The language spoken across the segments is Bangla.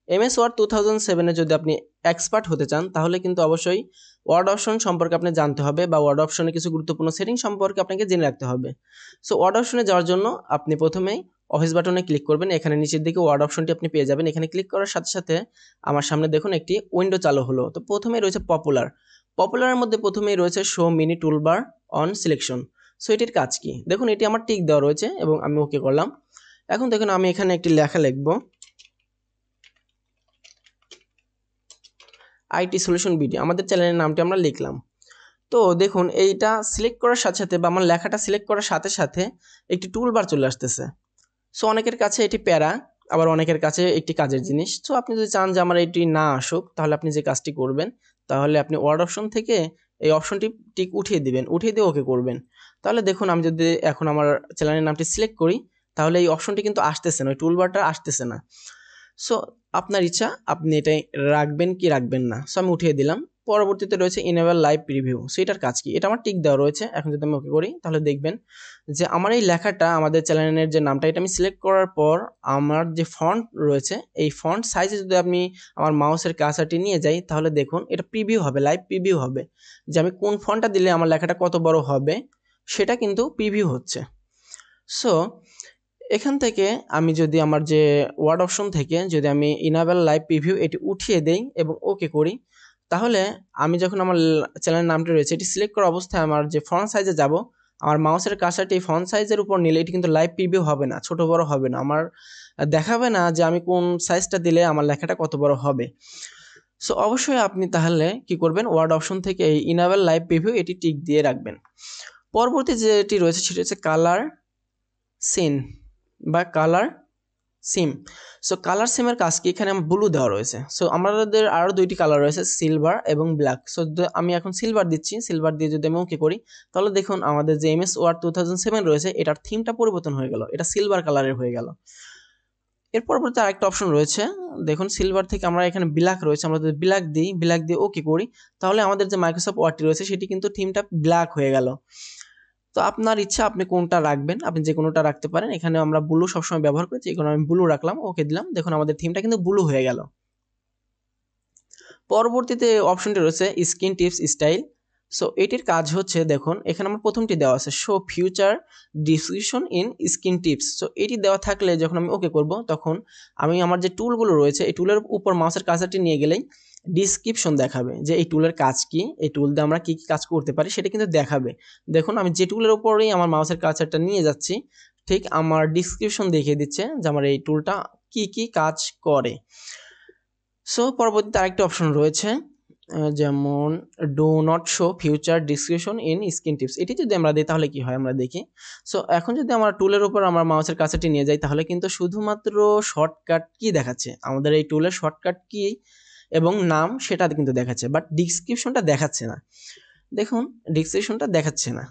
MS ওয়ার্ড 2007 যদি আপনি এক্সপার্ট হতে চান তাহলে কিন্তু অবশ্যই ওয়ার্ড অপশন সম্পর্কে আপনি জানতে হবে বা ওয়ার্ড অপশনে কিছু গুরুত্বপূর্ণ সেটিং সম্পর্কে আপনাকে জেনে রাখতে হবে। সো ওয়ার্ড অপশনে যাওয়ার জন্য আপনি প্রথমেই অফিস বাটনে ক্লিক করবেন। এখানে নিচের দিকে ওয়ার্ড অপশনটি আপনি পেয়ে যাবেন। এখানে ক্লিক করার সাথে সাথে আমার সামনে দেখুন একটি উইন্ডো চালু হলো। তো প্রথমেই রয়েছে পপুলারের মধ্যে প্রথমেই রয়েছে show mini toolbar on selection. So এটির কাজ কি? দেখুন এটি আমার টিক দেওয়া রয়েছে এবং আমি ওকে করলাম। এখন দেখুন আমি এখানে একটি লেখা লিখব, আইটি সলিউশন বিডি, আমাদের চ্যানেলের নামটি আমরা লিখলাম। তো দেখুন এইটা সিলেক্ট করার সাথে সাথে বা আমার লেখাটা সিলেক্ট করার সাথে সাথে একটি টুলবার চলে আসতেছে। সো অনেকের কাছে এটি প্যারা, আবার অনেকের কাছে একটি কাজের জিনিস। সো আপনি যদি চান যে আমার এটি না আসুক তাহলে আপনি যে কাজটি করবেন, তাহলে আপনি ওয়ার্ড অপশন থেকে এই অপশনটি টিক উঠিয়ে দিবেন, উঠিয়ে দিয়ে ওকে করবেন। তাহলে দেখুন আমি যদি এখন আমার চ্যানেলের নামটি সিলেক্ট করি তাহলে এই অপশনটি কিন্তু আসতেছে না, ওই টুলবারটা আসতেছে না। সো আপনার ইচ্ছা আপনি এটাই রাখবেন কি রাখবেন না। সো আমি উঠিয়ে দিলাম। পরবর্তীতে রয়েছে ইনেবল লাইভ প্রিভিউ। সো এটার কাজ কি? এটা আমার টিক দেওয়া রয়েছে। এখন যদি আমি ওকে করি তাহলে দেখবেন যে আমার এই লেখাটা, আমাদের চ্যানেলের যে নামটা, এটা আমি সিলেক্ট করার পর আমার যে ফন্ট রয়েছে এই ফন্ট সাইজে যদি আমি আমার মাউসের কার্সারটি নিয়ে যাই তাহলে দেখুন এটা প্রিভিউ হবে, লাইভ প্রিভিউ হবে, যে আমি কোন ফন্টটা দিলে আমার লেখাটা কত বড় হবে সেটা কিন্তু প্রিভিউ হচ্ছে। সো এখান থেকে আমি যদি আমার যে ওয়ার্ড অপশন থেকে যদি আমি ইনেবল লাইভ প্রিভিউ এটি উঠিয়ে দেই এবং ওকে করি, তাহলে আমি যখন আমার চ্যানেলের নামটি রয়েছে এটি সিলেক্ট করা অবস্থায় আমার যে ফন্ট সাইজে যাব, আমার মাউসের কার্সারটি ফন্ট সাইজের উপর নিলে এটি কিন্তু লাইভ প্রিভিউ হবে না, ছোট বড় হবে না, আমার দেখাবে না যে আমি কোন সাইজটা দিলে আমার লেখাটা কত বড় হবে। সো অবশ্যই আপনি তাহলে কি করবেন, ওয়ার্ড অপশন থেকে এই ইনেবল লাইভ প্রিভিউ এটি টিক দিয়ে রাখবেন। পরবর্তী যেটি রয়েছে সেটি হচ্ছে কালার সিন বা কালার সিম। সো কালার সিমের কাজ কি? এখানে ব্লু দেওয়া রয়েছে। সো আমাদের আরও দুইটি কালার রয়েছে, সিলভার এবং ব্ল্যাক। সো আমি এখন সিলভার দিচ্ছি। সিলভার দিয়ে যদি আমি ওকে করি তাহলে দেখুন আমাদের যে MS ওয়ার্ড 2007 রয়েছে এটার থিমটা পরিবর্তন হয়ে গেল, এটা সিলভার কালারের হয়ে গেল। এর পরবর্তী আরেকটা অপশন রয়েছে, দেখুন সিলভার থেকে আমরা এখানে ব্ল্যাক রয়েছে, আমরা যদি ব্ল্যাক দিই, ব্ল্যাক দিয়ে ওকে করি তাহলে আমাদের যে মাইক্রোসফট ওয়ার্ডটি রয়েছে সেটি কিন্তু থিমটা ব্ল্যাক হয়ে গেল। তো আপনার ইচ্ছা আপনি কোনটা রাখবেন, আপনি যে কোনোটা রাখতে পারেন। এখানে আমরা ব্লু সবসময় ব্যবহার করি, যে কোনো আমি ব্লু রাখলাম, ওকে দিলাম। দেখুন আমাদের থিমটা কিন্তু ব্লু হয়ে গেল। পরবর্তীতে অপশনটি রয়েছে স্ক্রিন টিপস স্টাইল। সো এটির কাজ হচ্ছে, দেখুন এখানে আমার প্রথমটি দেওয়া আছে show future description in screen tips. So এটি দেওয়া থাকলে যখন আমি ওকে করব তখন আমি আমার যে টুলগুলো রয়েছে এই টুলের উপর মাউসের কার্সারটি নিয়ে গেলেই ডিসক্রিপশন দেখাবে যে এই টুলের কাজ কি, এই টুল দিয়ে আমরা কি কি কাজ করতে পারি সেটা কিন্তু দেখাবে। দেখুন আমি যে টুলের উপরেই আমার মাউসের কার্সারটা নিয়ে যাচ্ছি ঠিক আমার ডিসক্রিপশন দেখিয়ে দিচ্ছে যে আমার এই টুলটা কি কি কাজ করে। সো পরবর্তীতে আরেকটি অপশন রয়েছে যেমন do not show future description in screen tips. এটি যদি আমরা দিই তাহলে কি হয় আমরা দেখি। সো এখন যদি আমরা টুলের উপর আমার মাউসের কাছেটি নিয়ে যাই তাহলে কিন্তু শুধুমাত্র শর্টকাট কি দেখাচ্ছে, আমাদের এই টুলের শর্টকাট কি এবং নাম সেটা কিন্তু দেখাচ্ছে, বাট ডিসক্রিপশনটা দেখাচ্ছে না। দেখুন ডিসক্রিপশনটা দেখাচ্ছে না।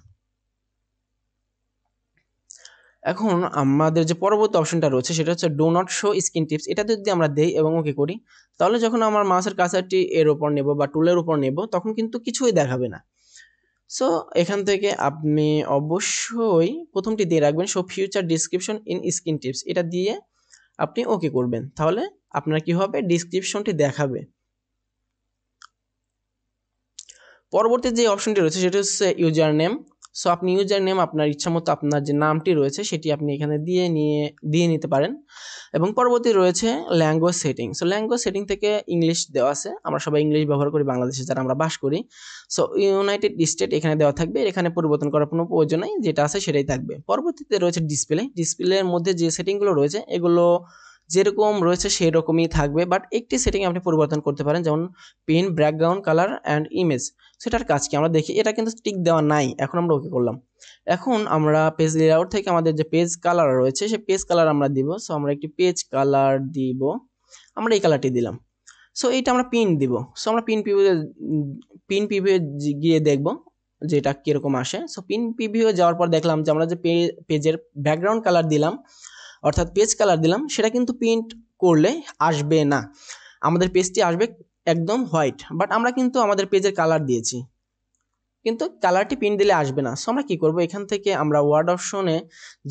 এখন আমাদের যে পরবর্তী অপশনটা রয়েছে সেটা হচ্ছে do not show screen tips. এটা যদি আমরা দেই এবং ওকে করি তাহলে যখন আমার মাউসের কার্সারটি এর উপর নেব বা টুলের উপর নেব তখন কিন্তু কিছুই দেখাবে না। সো এখান থেকে আপনি অবশ্যই প্রথমটি দিয়ে রাখবেন show future description in screen tips, এটা দিয়ে আপনি ওকে করবেন, তাহলে আপনার কি হবে, ডিসক্রিপশনটি দেখাবে। পরবর্তী যে অপশনটি রয়েছে সেটা হচ্ছে ইউজার নেম। সো আপনি ইউজার নেম আপনার ইচ্ছা মতো আপনার যে নামটি রয়েছে সেটি আপনি এখানে দিয়ে নিতে পারেন। এবং পরবর্তী রয়েছে language setting. So language setting থেকে ইংলিশ দেওয়া আছে, আমরা সবাই ইংলিশ ব্যবহার করি বাংলাদেশে যারা আমরা বাস করি। সো ইউনাইটেড স্টেট এখানে দেওয়া থাকবে, এখানে পরিবর্তন করার কোনো প্রয়োজন নেই, যেটা আছে সেটাই থাকবে। পরবর্তীতে রয়েছে ডিসপ্লের মধ্যে যে সেটিংগুলো রয়েছে এগুলো যেরকম রয়েছে সেই রকমই থাকবে, বাট একটি সেটিং আপনি পরিবর্তন করতে পারেন, যেমন pin background colour and image. সেটার কাজ কি আমরা দেখি, এটা কিন্তু টিক দেওয়া নাই, এখন আমরা ওকে করলাম। এখন আমরা পেজ লেআউট থেকে আমাদের যে পেজ কালার রয়েছে সেই পেজ কালার আমরা দিব। সো আমরা একটি পেজ কালার দিব, আমরা এই কালারটি দিলাম। সো এইটা আমরা পিন দিব। সো আমরা পিন প্রিভিউ গিয়ে দেখব যে এটা কীরকম আসে। সো পিন প্রিভিউ যাওয়ার পর দেখলাম যে আমরা যে পেজের ব্যাকগ্রাউন্ড কালার দিলাম অর্থাৎ পেজ কালার দিলাম সেটা কিন্তু প্রিন্ট করলে আসবে না, আমাদের পেজটি আসবে একদম হোয়াইট, বাট আমরা কিন্তু আমাদের পেজের কালার দিয়েছি। কিন্তু কালারটি প্রিন্ট দিলে আসবে না। সো আমরা কি করব, এখান থেকে আমরা ওয়ার্ড অপশনে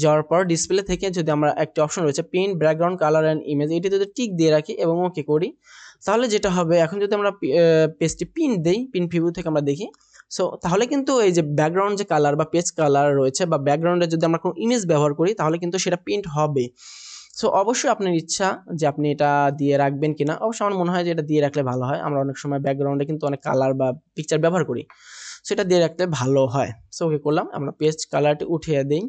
যাওয়ার পর ডিসপ্লে থেকে যদি আমরা একটা অপশন রয়েছে print background colour and image, এটি যদি টিক দিয়ে রাখি এবং ওকে করি, তাহলে যেটা হবে, এখন যদি আমরা পেজটি প্রিন্ট দেই, প্রিন্ট ভিউ থেকে আমরা দেখি, সো তাহলে কিন্তু এই যে ব্যাকগ্রাউন্ড যে কালার বা পেজ কালার রয়েছে বা ব্যাকগ্রাউন্ডে যদি আমরা কোনো ইমেজ ব্যবহার করি তাহলে কিন্তু সেটা প্রিন্ট হবে। সো অবশ্যই আপনার ইচ্ছা যে আপনি এটা দিয়ে রাখবেন কিনা। অবশ্যই আমার মনে হয় যে এটা দিয়ে রাখলে ভালো হয়। আমরা অনেক সময় ব্যাকগ্রাউন্ডে কিন্তু অনেক কালার বা পিকচার ব্যবহার করি, সেটা দিয়ে রাখলে ভালো হয়। সো ওকে করলাম, আমরা পেজ কালারটি উঠিয়ে দিই,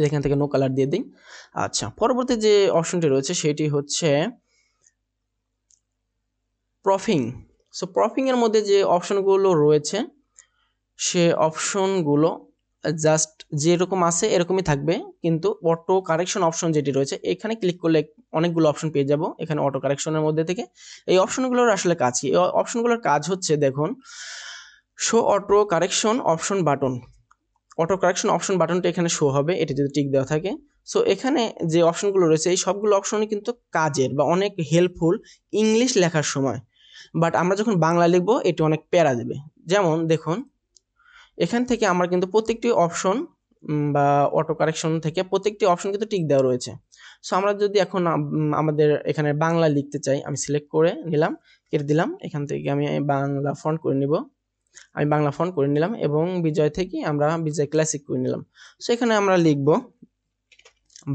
এখান থেকে নো কালার দিয়ে দিই। আচ্ছা, পরবর্তী যে অপশনটি রয়েছে সেটি হচ্ছে প্রফিং। সো প্রফিং এর মধ্যে যে অপশনগুলো রয়েছে সে অপশনগুলো জাস্ট যেরকম আছে এরকমই থাকবে, কিন্তু অটো কারেকশন অপশন যেটি রয়েছে এখানে ক্লিক করলে অনেকগুলো অপশন পেয়ে যাব এখানে অটো কারেকশনের মধ্যে থেকে। এই অপশনগুলোর আসলে কাজ কি? এই অপশনগুলোর কাজ হচ্ছে, দেখুন, show auto correction option button. Auto correction option বাটনটা এখানে শো হবে, এটা যদি টিক দেওয়া থাকে। সো এখানে যে অপশনগুলো রয়েছে এই সবগুলো অপশনই কিন্তু কাজের বা অনেক হেল্পফুল ইংলিশ লেখার সময়, বাট আমরা যখন বাংলা লিখবো এটি অনেক প্যারা দেবে। যেমন দেখুন, এখান থেকে আমরা কিন্তু প্রত্যেকটি অপশন বা অটো কারেকশন থেকে প্রত্যেকটি অপশন কিন্তু টিক দেওয়া রয়েছে। সো আমরা যদি এখন আমাদের এখানে বাংলা লিখতে চাই, আমি সিলেক্ট করে নিলাম, কেটে দিলাম, এখান থেকে আমি বাংলা ফন্ট করে নিব, আমি বাংলা ফন্ট করে নিলাম এবং বিজয় থেকে আমরা বিজয় ক্লাসিক করে নিলাম। সো এখানে আমরা লিখব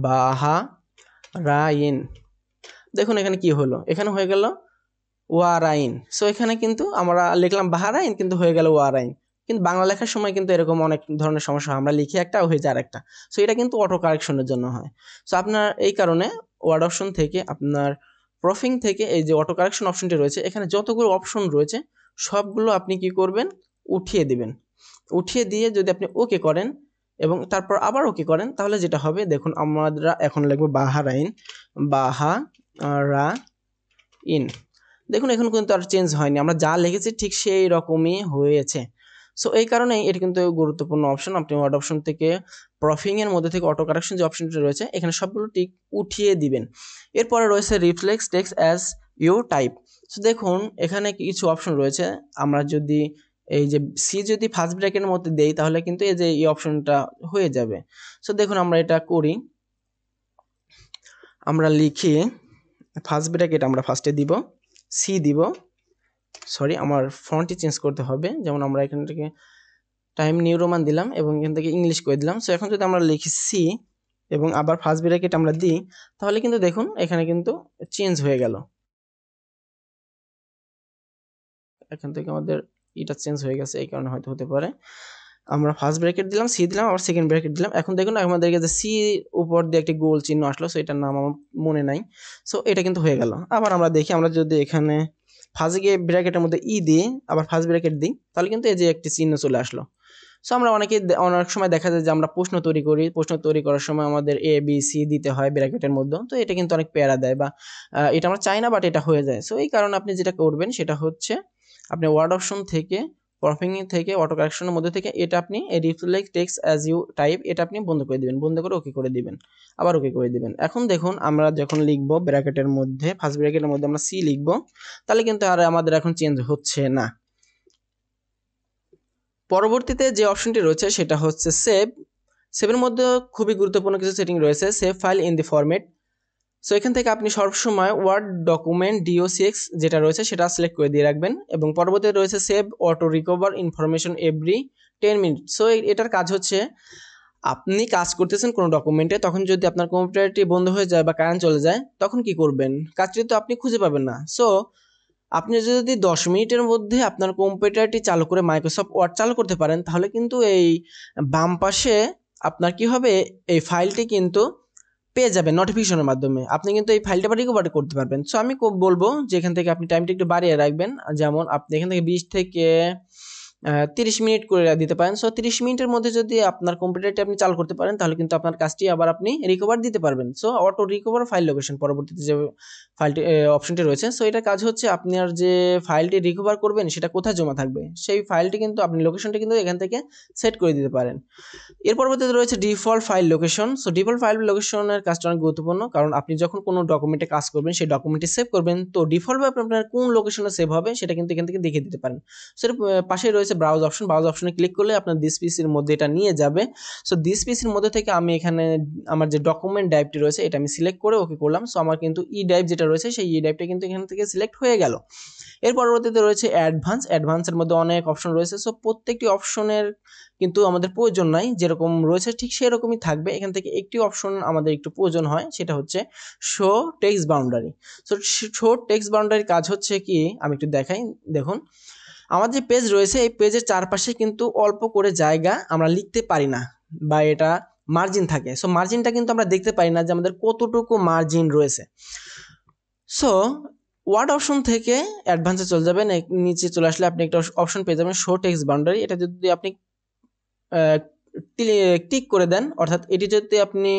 বাহারাইন। দেখুন এখানে কি হলো, এখানে হয়ে গেল ওয়ারাইন। সো এখানে কিন্তু আমরা লিখলাম বাহারাইন কিন্তু হয়ে গেল ওয়ারাইন। কিন্তু বাংলা লেখার সময় কিন্তু এরকম অনেক ধরনের সমস্যা হয়, আমরা লিখি একটা হয়ে যায় আরেকটা। সো এটা কিন্তু অটো কারেকশনের জন্য হয়। সো আপনার এই কারণে ওয়ার্ড অপশন থেকে আপনার প্রফিং থেকে এই যে অটো কারেকশন অপশনটি রয়েছে এখানে যতগুলো অপশন রয়েছে সবগুলো আপনি কি করবেন, উঠিয়ে দিবেন। উঠিয়ে দিয়ে যদি আপনি ওকে করেন এবং তারপর আবার ওকে করেন তাহলে যেটা হবে, দেখুন আমরা এখন লিখবো বাহারাইন, বাহারাইন। দেখুন এখন কিন্তু আর চেঞ্জ হয়নি, আমরা যা লিখেছি ঠিক সেই রকমই হয়েছে। সো এই কারণেই এটি কিন্তু গুরুত্বপূর্ণ অপশন। আপনি ওয়ার্ড অপশন থেকে প্রফিং এর মধ্যে থেকে অটো কারেকশন যে অপশনটি রয়েছে এখানে সবগুলো টিক উঠিয়ে দিবেন। এরপরে রয়েছে reflex text as you type. So দেখুন এখানে কিছু অপশন রয়েছে, আমরা যদি এই যে সি যদি ফার্স্ট ব্র্যাকেটের মধ্যে দেই তাহলে কিন্তু এই যে এই অপশনটা হয়ে যাবে। সো দেখুন আমরা এটা করি, আমরা লিখি ফার্স্ট ব্র্যাকেট আমরা ফার্স্টে দিব, সি দিব, সরি আমার ফন্টটি চেঞ্জ করতে হবে। যেমন আমরা এখান থেকে টাইম নিউ রোমান দিলাম এবং এখান থেকে ইংলিশ করে দিলাম। সো এখন যদি আমরা লিখি সি এবং আবার ফার্স্ট ব্র্যাকেট আমরা দিই তাহলে কিন্তু দেখুন এখানে কিন্তু চেঞ্জ হয়ে গেল, এখান থেকে আমাদের এটা চেঞ্জ হয়ে গেছে, এই কারণে হয়তো হতে পারে। আমরা ফার্স্ট ব্র্যাকেট দিলাম, সি দিলাম, আবার সেকেন্ড ব্র্যাকেট দিলাম। এখন দেখুন আমাদেরকে যে সি উপর দিয়ে একটি গোল চিহ্ন আসলো, সো এটার নাম আমার মনে নাই। সো এটা কিন্তু হয়ে গেল। আবার আমরা দেখি, আমরা যদি এখানে ফার্স্ট ব্র্যাকেটের মধ্যে ই দিই আবার ফার্স্ট ব্র্যাকেট দিই তাহলে কিন্তু এই যে একটি চিহ্ন চলে আসলো। সো আমরা অনেক সময় দেখা যায় যে আমরা প্রশ্ন তৈরি করি, প্রশ্ন তৈরি করার সময় আমাদের এ বি সি দিতে হয় ব্র্যাকেটের মধ্যে, তো এটা কিন্তু অনেক প্যারা দেয় বা এটা আমরা চাই না, বাট এটা হয়ে যায়। সো এই কারণে আপনি যেটা করবেন সেটা হচ্ছে আপনি ওয়ার্ড অপশন থেকে প্রফিং থেকে অটো কারেকশনের মধ্যে থেকে এটা আপনি reflect text as you type এটা আপনি বন্ধ করে দিবেন, বন্ধ করে ওকে করে দিবেন, আবার ওকে করে দিবেন। এখন দেখুন আমরা যখন লিখবো ব্র্যাকেটের মধ্যে ফার্স্ট ব্র্যাকেটের মধ্যে আমরা সি লিখবো তাহলে কিন্তু আর আমাদের এখন চেঞ্জ হচ্ছে না। পরবর্তীতে যে অপশনটি রয়েছে সেটা হচ্ছে সেভ। সেভের মধ্যে খুবই গুরুত্বপূর্ণ কিছু সেটিং রয়েছে, save file in the format. So এখান থেকে আপনি সবসময় ওয়ার্ড ডকুমেন্ট DOCX যেটা রয়েছে সেটা সিলেক্ট করে দিয়ে রাখবেন এবং পরবর্তীতে রয়েছে save auto recover information every 10 minute. So এটার কাজ হচ্ছে আপনি কাজ করতেছেন কোনো ডকুমেন্টে, তখন যদি আপনার কম্পিউটারটি বন্ধ হয়ে যায় বা কারেন্ট চলে যায় তখন কি করবেন, কাজটি তো আপনি খুঁজে পাবেন না। সো আপনি যদি 10 মিনিটের মধ্যে আপনার কম্পিউটারটি চালু করে মাইক্রোসফট ওয়ার্ড চালু করতে পারেন তাহলে কিন্তু এই বাম পাশে আপনার কি হবে, এই ফাইলটি কিন্তু পেয়ে যাবেন নোটিফিকেশনের মাধ্যমে, আপনি কিন্তু এই ফাইলটা আবার রিকভার করতে পারবেন। সো আমি বলবো যে এখান থেকে আপনি টাইমটা একটু বাড়িয়ে রাখবেন, যেমন আপনি এখান থেকে 20 থেকে 30 মিনিট করে দিতে পারেন। সো 30 মিনিটের মধ্যে যদি আপনার কম্পিউটারটি আপনি চালু করতে পারেন তাহলে কিন্তু আপনার কাজটি আবার আপনি রিকভার দিতে পারবেন। So auto recover file location পরবর্তীতে যে ফাইলটি অপশনটি রয়েছে, সো এটার কাজ হচ্ছে আপনার যে ফাইলটি রিকভার করবেন সেটা কোথায় জমা থাকবে সেই ফাইলটি কিন্তু আপনি লোকেশনটা কিন্তু এখান থেকে সেট করে দিতে পারেন। এর পরবর্তীতে রয়েছে default file location. So default file লোকেশনের কাজটা অনেক গুরুত্বপূর্ণ, কারণ আপনি যখন কোনো ডকুমেন্টে কাজ করবেন সেই ডকুমেন্টটি সেভ করবেন তো ডিফল্টভাবে আপনার কোন লোকেশনে সেভ হবে সেটা কিন্তু এখান থেকে দেখিয়ে দিতে পারেন। সো এর পাশে রয়েছে রয়েছে ব্রাউজ অপশনে ক্লিক করলে আপনার দিস পিসির মধ্যে এটা নিয়ে যাবে। সো দিস পিসির মধ্যে থেকে আমি এখানে আমার যে ডকুমেন্ট ড্রাইভটি রয়েছে এটা আমি সিলেক্ট করে ওকে করলাম। সো আমার কিন্তু ই ড্রাইভ যেটা রয়েছে সেই ই ড্রাইভটা কিন্তু এখান থেকে সিলেক্ট হয়ে গেল। এর পরবর্তীতে রয়েছে অ্যাডভান্সের মধ্যে অনেক অপশন রয়েছে। সো প্রত্যেকটি অপশনের কিন্তু আমাদের প্রয়োজন নাই, যেরকম রয়েছে ঠিক সেরকমই থাকবে। এখান থেকে একটি অপশন আমাদের একটু প্রয়োজন হয়, সেটা হচ্ছে show text boundary. So show text বাউন্ডারির কাজ হচ্ছে কি, আমি একটু দেখাই। দেখুন আমার যে পেজ রয়েছে এই পেজের চারপাশে কিন্তু অল্প করে জায়গা আমরা লিখতে পারি না, বা এটা মার্জিন থাকে। সো মার্জিনটা কিন্তু আমরা দেখতে পারি না যে আমাদের কতটুকু মার্জিন রয়েছে। সো ওয়ার্ড অপশন থেকে অ্যাডভান্সে চলে যাবেন, নিচে চলে আসলে আপনি একটা অপশন পেয়ে যাবেন শো টেক্সট বাউন্ডারি। এটা যদি আপনি টিক করে দেন, অর্থাৎ এটি যদি আপনি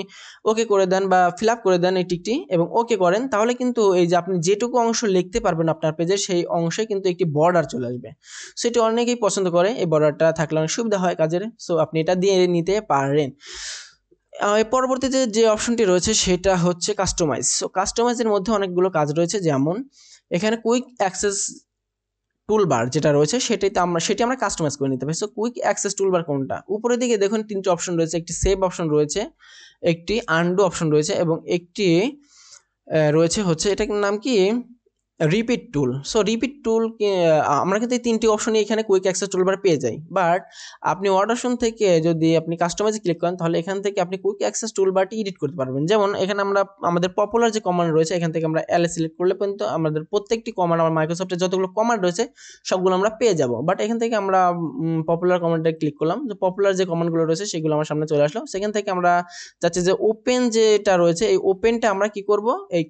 ওকে করে দেন বা ফিল আপ করে দেন এই টিকটি এবং ওকে করেন, তাহলে কিন্তু এই যে আপনি যেটুকু অংশ লিখতে পারবেন আপনার পেজে সেই অংশে কিন্তু একটি বর্ডার চলে আসবে। সেটি অনেকেই পছন্দ করে, এই বর্ডারটা থাকলে অনেক সুবিধা হয় কাজের। সো আপনি এটা দিয়ে নিতে পারেন। পরবর্তীতে যে অপশনটি রয়েছে সেটা হচ্ছে কাস্টমাইজ। সো কাস্টমাইজের মধ্যে অনেকগুলো কাজ রয়েছে, যেমন এখানে কুইক অ্যাক্সেস টুলবার যেটা রয়েছে সেটি আমরা কাস্টমাইজ করে নিতে পারি। সো কুইক অ্যাক্সেস টুলবার কোনটা? উপরের দিকে দেখুন তিনটি অপশন রয়েছে, একটি সেভ অপশন রয়েছে, একটি আনডু অপশন রয়েছে এবং একটি রয়েছে হচ্ছে এটার নাম কি রিপিট টুল। সো রিপিট টুল আমরা কিন্তু এই তিনটি অপশনই এখানে কুইক অ্যাক্সেস টুলবার পেয়ে যাই। বাট আপনি ওয়ার্ড অপশন থেকে যদি আপনি কাস্টমাইজে ক্লিক করেন তাহলে এখান থেকে আপনি কুইক অ্যাক্সেস টুলবারটি এডিট করতে পারবেন। যেমন এখানে আমরা আমাদের পপুলার যে কমান্ড রয়েছে এখান থেকে আমরা এল সিলেক্ট করলে কিন্তু আমাদের প্রত্যেকটি কমান্ড, আমার মাইক্রোসফটের যতগুলো কমান্ড রয়েছে সবগুলো আমরা পেয়ে যাব। বাট এখান থেকে আমরা পপুলার কমান্ডে ক্লিক করলাম, যে পপুলার যে কমান্ডগুলো রয়েছে সেগুলো আমার সামনে চলে আসলো। সেখান থেকে আমরা চাচ্ছি যে ওপেন যেটা রয়েছে এই ওপেনটা আমরা কি করব, এই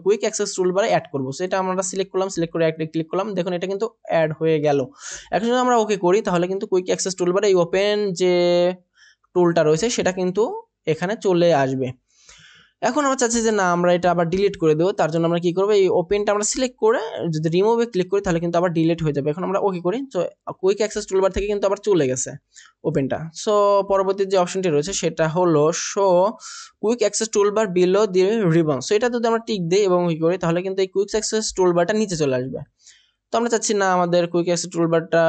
কুইক অ্যাক্সেস টুলবারে অ্যাড করব। সেটা আমরা সিলেক্ট করলাম, সিলেক্ট করে একটা ক্লিক করলাম, দেখুন এটা কিন্তু অ্যাড হয়ে গেল। এখন যদি আমরা ওকে করি তাহলে কিন্তু কুইক অ্যাক্সেস টুলবারে এই ওপেন যে টুলটা রয়েছে সেটা কিন্তু এখানে চলে আসবে। এখন আমরা চাচ্ছি যে না আমরা এটা আবার ডিলিট করে দেবো, তার জন্য আমরা কি করবো, এই ওপেনটা আমরা সিলেক্ট করে যদি রিমুভে ক্লিক করি তাহলে কিন্তু আবার ডিলিট হয়ে যাবে। এখন আমরা ওকে করি, তো কুইক অ্যাক্সেস টুলবার থেকে কিন্তু আবার চলে গেছে ওপেনটা। সো পরবর্তী যে অপশনটি রয়েছে সেটা হলো show quick access toolbar below the ribbon. So এটা যদি আমরা টিক দিই এবং করি তাহলে কিন্তু এই কুইক অ্যাক্সেস টুলবারটা নিচে চলে আসবে। তো আমরা চাচ্ছি না আমাদের কুইক অ্যাক্সেস টুলবারটা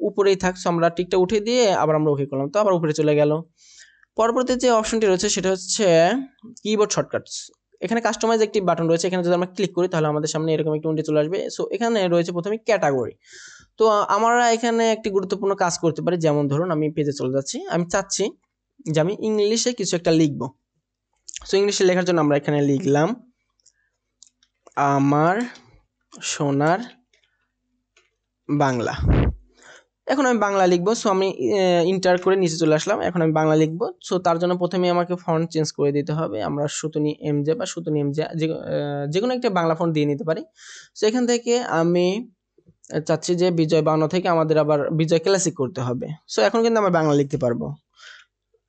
উপরেই থাক, সো আমরা টিকটা উঠে দিয়ে আবার আমরা ওকে করলাম, তো আবার উপরে চলে গেল। পরবর্তী যে অপশনটি রয়েছে সেটা হচ্ছে কিবোর্ড শর্টকাটস। এখানে কাস্টমাইজ একটি বাটন রয়েছে, এখানে যদি আমরা ক্লিক করি তাহলে আমাদের সামনে এরকম একটি উইন্ডো চলে আসবে। সো এখানে রয়েছে প্রথমে ক্যাটাগরি। তো আমরা এখানে একটি গুরুত্বপূর্ণ কাজ করতে পারি, যেমন ধরুন আমি পেজে চলে যাচ্ছি, আমি চাচ্ছি যে আমি ইংলিশে কিছু একটা লিখব। সো ইংলিশে লেখার জন্য আমরা এখানে লিখলাম আমার সোনার বাংলা। এখন আমি বাংলা লিখবো। সো আমি ইন্টার করে নিচে চলে আসলাম, এখন আমি বাংলা লিখবো। সো তার জন্য প্রথমে আমাকে ফন্ট চেঞ্জ করে দিতে হবে। আমরা সুতনি এমজে বা সুতনি এমজে যে কোনো একটা বাংলা ফন্ট দিয়ে নিতে পারি। সো এখান থেকে আমি চাচ্ছি যে বিজয় বাংলা থেকে আমাদের আবার বিজয় ক্লাসিক করতে হবে। সো এখন কিন্তু আমরা বাংলা লিখতে পারবো,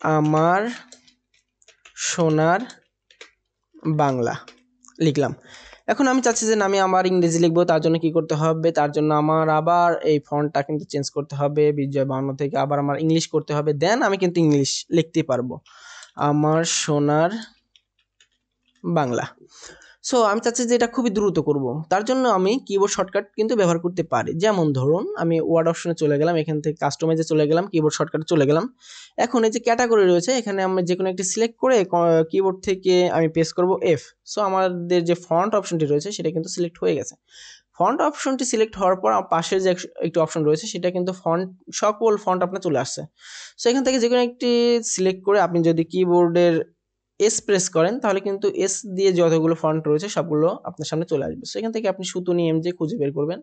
আমার সোনার বাংলা লিখলাম। এখন আমি চাচ্ছি যে আমি আবার ইংরেজি লিখবো, তার জন্য কি করতে হবে, তার জন্য আমার আবার এই ফন্টটা কিন্তু চেঞ্জ করতে হবে, বিজয় বাংলা থেকে আবার আমার ইংলিশ করতে হবে, দেন আমি কিন্তু ইংলিশ লিখতে পারবো, আমার সোনার বাংলা। সো আমি চাচ্ছি যে এটা খুবই দ্রুত করব, তার জন্য আমি কিবোর্ড শর্টকাট কিন্তু ব্যবহার করতে পারি। যেমন ধরুন আমি ওয়ার্ড অপশনে চলে গেলাম, এখান থেকে কাস্টমাইজে চলে গেলাম, কিবোর্ড শর্টকাটে চলে গেলাম। এখন এই যে ক্যাটাগরি রয়েছে এখানে আমি যে কোনো একটি সিলেক্ট করে কিবোর্ড থেকে আমি প্রেস করব এফ। সো আমাদের যে ফন্ট অপশনটি রয়েছে সেটা কিন্তু সিলেক্ট হয়ে গেছে। ফন্ট অপশনটি সিলেক্ট হওয়ার পর পাশের যে একটি অপশন রয়েছে সেটা কিন্তু ফন্ট, সকল ফন্ট আপনার চলে আসছে। সো এখান থেকে যে কোনো একটি সিলেক্ট করে আপনি যদি কিবোর্ডের এস প্রেস করেন তাহলে কিন্তু এস দিয়ে যতগুলো ফন্ট রয়েছে সবগুলো আপনার সামনে চলে আসবে। সো এখান থেকে আপনি সুতনি এমজে খুঁজে বের করবেন।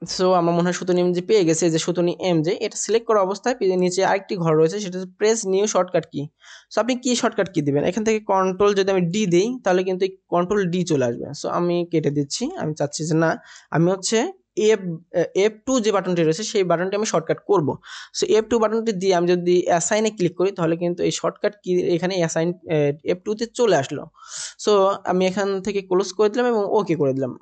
সো আমার মনে হয় সুতনি এমজে পেয়ে গেছে, যে সুতনি এমজে এটা সিলেক্ট করা অবস্থায় নিচে আরেকটি ঘর রয়েছে সেটা হচ্ছে press new shortcut key. So আপনি কি শর্টকাট কি দিবেন, এখান থেকে কন্ট্রোল যদি আমি ডি দিই তাহলে কিন্তু কন্ট্রোল ডি চলে আসবে। সো আমি কেটে দিচ্ছি, আমি চাচ্ছি যে না আমি হচ্ছে F2 যে বাটনটি রয়েছে সেই বাটনটি আমি শর্টকাট করব। সো F2 বাটনটি দিয়ে আমি যদি অ্যাসাইনে ক্লিক করি তাহলে কিন্তু এই শর্টকাট কি এখানে অ্যাসাইন F2 তে চলে আসলো। সো আমি এখান থেকে ক্লোজ করে দিলাম এবং ওকে করে দিলাম।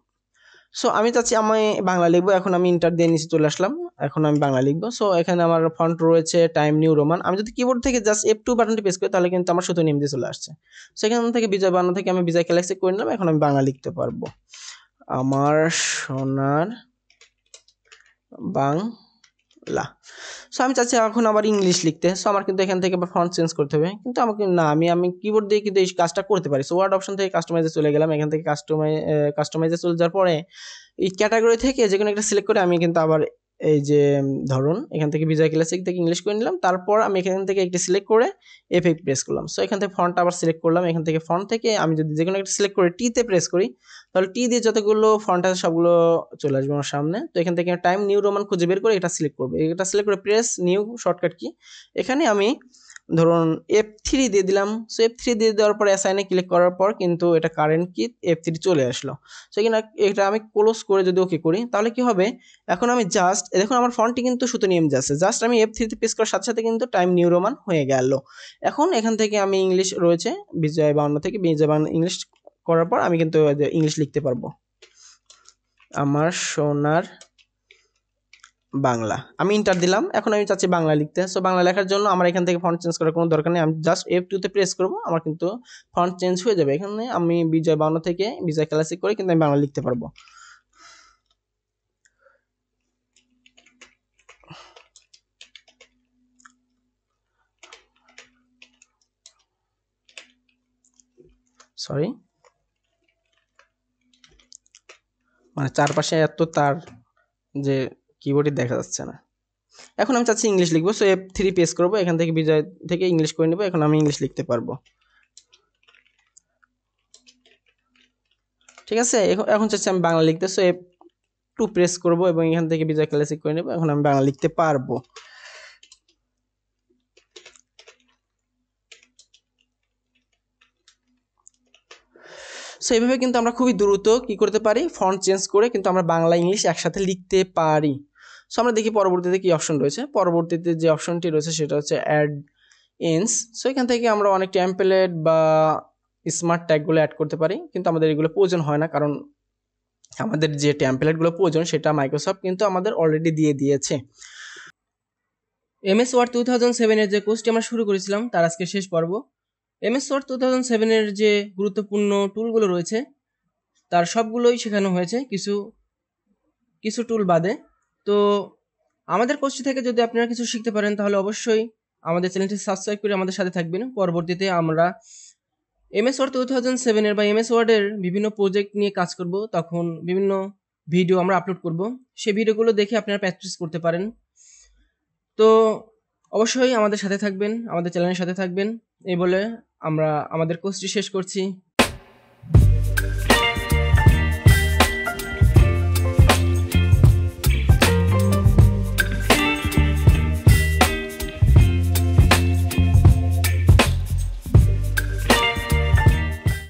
সো আমি চাচ্ছি আমি বাংলা লিখবো, এখন আমি ইন্টার দিয়ে নিচে চলে আসলাম, এখন আমি বাংলা লিখবো। সো এখানে আমার ফন্ট রয়েছে টাইম নিউ রোমান। আমি যদি কিবোর্ড থেকে জাস্ট F2 বাটনটি প্রেস করি তাহলে কিন্তু আমার শুধু নেম দিয়ে চলে আসছে। সো এখান থেকে বিজয় বাংলা থেকে আমি বিজয় ক্লাসিক করে নিলাম, এখন আমি বাংলা লিখতে পারবো, আমার সোনার বাংলা। সো আমি চাচ্ছি এখন আবার ইংলিশ লিখতে। সো আমার কিন্তু এখান থেকে আবার ফন্ট চেঞ্জ করতে হবে, কিন্তু আমাকে না, আমি কিবোর্ড দিয়ে কিন্তু এই কাজটা করতে পারি। সো ওয়ার্ড অপশন থেকে কাস্টমাইজে চলে গেলাম। এখান থেকে কাস্টমাইজে চলে যাওয়ার পরে এই ক্যাটাগরি থেকে যে কোনো একটা সিলেক্ট করে আমি কিন্তু আবার এই যে ধরুন এখান থেকে বিজয় ক্লাসিক থেকে ইংলিশ করে নিলাম। তারপর আমি এখান থেকে একটি সিলেক্ট করে F8 প্রেস করলাম। সো এখান থেকে ফন্ট আবার সিলেক্ট করলাম। এখান থেকে ফন্ট থেকে আমি যদি যে কোনো একটা সিলেক্ট করে টিতে প্রেস করি, তাহলে টি দিয়ে যতগুলো ফন্ট আছে সবগুলো চলে আসবে আমার সামনে। তো এখান থেকে টাইম নিউ রোমান খুঁজে বের করে এটা সিলেক্ট করবো। এটা সিলেক্ট করে প্রেস নিউ শর্টকাট কি, এখানে আমি ধরুন F3 দিয়ে দিলাম। সো F3 দিয়ে দেওয়ার পর অ্যাসাইনে ক্লিক করার পর কিন্তু এটা কারেন্ট কি F3 চলে আসলো। সো এখানে এটা আমি ক্লোজ করে যদি ওকে করি, তাহলে কি হবে, এখন আমি জাস্ট দেখুন আমার ফন্টটি কিন্তু সুতো নিয়ম যাচ্ছে। জাস্ট আমি F3 তে প্রেস করার সাথে সাথে কিন্তু টাইম নিউ রোমান হয়ে গেল। এখন এখান থেকে আমি ইংলিশ রয়েছে বিজয় 52 থেকে বিজয় 52 ইংলিশ করার পর আমি কিন্তু ইংলিশ লিখতে পারবো। আমার সোনার বাংলা, আমি ইন্টার দিলাম। এখন আমি চাচ্ছি বাংলা লিখতে। সো বাংলা লেখার জন্য আমার এখান থেকে ফন্ট চেঞ্জ করার কোনো দরকার নেই। আমি জাস্ট F2 তে প্রেস করব, আমার কিন্তু ফন্ট চেঞ্জ হয়ে যাবে। এখানে আমি বিজয় 52 থেকে বিজয় ক্লাসিক করে কিন্তু আমি বাংলা লিখতে পারবো। সরি, মানে চারপাশে এত তার যে কিবোর্ডে দেখা যাচ্ছে না। এখন আমি চাচ্ছি ইংলিশ লিখবো। সো F3 প্রেস করবো, এখান থেকে বিজয় থেকে ইংলিশ করে নেবো। এখন আমি ইংলিশ লিখতে পারবো। ঠিক আছে, এখন চাচ্ছি আমি বাংলা লিখতে। সো F2 প্রেস করবো এবং এখান থেকে বিজয় ক্লাসিক করে নেবো। এখন আমি বাংলা লিখতে পারবো। সো এইভাবে কিন্তু আমরা খুবই দ্রুত কি করতে পারি, ফন্ট চেঞ্জ করে কিন্তু আমরা বাংলা ইংলিশ একসাথে লিখতে পারি। সো আমরা দেখি পরবর্তীতে কি অপশন রয়েছে। পরবর্তীতে যে অপশনটি রয়েছে সেটা হচ্ছে অ্যাড ইনস। সো এখান থেকে আমরা অনেক টেমপ্লেট বা স্মার্ট ট্যাগগুলো অ্যাড করতে পারি, কিন্তু আমাদের এগুলো প্রয়োজন হয় না, কারণ আমাদের যে টেমপ্লেটগুলো প্রয়োজন সেটা মাইক্রোসফট কিন্তু আমাদের অলরেডি দিয়ে দিয়েছে। MS ওয়ার্ড 2007 এর যে কোর্সটি আমরা শুরু করেছিলাম তার আজকে শেষ পর্ব। MS ওয়ার্ড 2007 এর যে গুরুত্বপূর্ণ টুলগুলো রয়েছে তার সবগুলোই শেখানো হয়েছে, কিছু কিছু টুল বাদে। তো আমাদের কোর্সটি থেকে যদি আপনারা কিছু শিখতে পারেন তাহলে অবশ্যই আমাদের চ্যানেলটি সাবস্ক্রাইব করে আমাদের সাথে থাকবেন। পরবর্তীতে আমরা MS ওয়ার্ড 2007 এর বা MS ওয়ার্ডের বিভিন্ন প্রজেক্ট নিয়ে কাজ করব, তখন বিভিন্ন ভিডিও আমরা আপলোড করব। সেই ভিডিওগুলো দেখে আপনারা প্র্যাকটিস করতে পারেন। তো অবশ্যই আমাদের সাথে থাকবেন, আমাদের চ্যানেলের সাথে থাকবেন। এই বলে আমরা আমাদের কোর্সটি শেষ করছি।